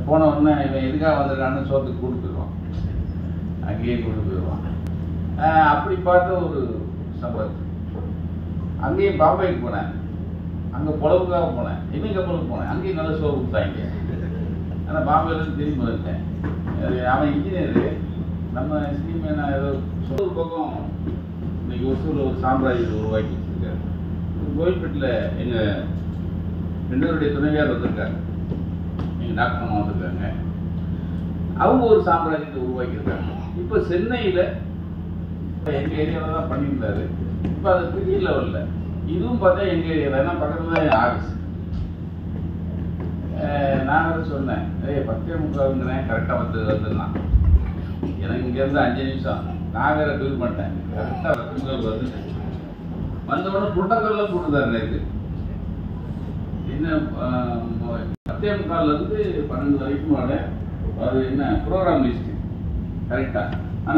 போன உடனே இவன் எதுக்காக வந்திருக்கான்னு சோத்துக்கு கூட்டு போயிடுவான், அங்கேயே கூட்டு போயிடுவான். அப்படி பார்த்த ஒரு சம்பவம். அங்கேயே பாம்பேக்கு போனேன், அங்கே பொழப்புக்காக போனேன், இன்னும் கப்பலுக்கு போனேன், அங்கேயும் நல்ல சோறு கொடுத்தாங்க. ஆனால் பாம்பேலேருந்து திரும்பி வந்துட்டேன். அவன் இன்ஜினியரு, நம்ம ஸ்கீமை நான் ஏதோ ஒரு பக்கம் இன்னைக்கு ஒசூரில் ஒரு சாம்ராஜ்யத்தை உருவாக்கி வச்சுருக்காரு. கோயில்பேட்டில் எங்கள் ரெண்டருடைய துணைவியார் வந்திருக்காங்க, எங்கள் டாக்டர் அம்மா வந்திருக்காங்க. அவங்க ஒரு சாம்ராஜ்யத்தை உருவாக்கியிருக்காங்க. இப்போ சென்னையில் எங்கள் ஏரியாவில் தான் பண்ணியிருந்தாரு. இப்போ அது பெரிய லெவலில் இதுவும் பார்த்தா எங்கள் ஏரியா தான், ஏன்னா பக்கத்தில் தான் என் ஆஃபீஸ். நான் அதை சொன்னேன், 10:45 கரெக்டாக வந்துடலாம். எனக்கு இங்கேருந்து 5 நிமிஷம், நான் வேற டூர் பண்ணிட்டேன். கரெக்டாக 10:45 வந்துட்டேன். வந்தவுடனே புட்டக்கல்லாம் போட்டுதாரு. எனக்கு என்ன 10:45 12 வரைக்கும் அது என்ன ப்ரோக்ராம் லிஸ்ட்டு கரெக்டாக. ஆனால்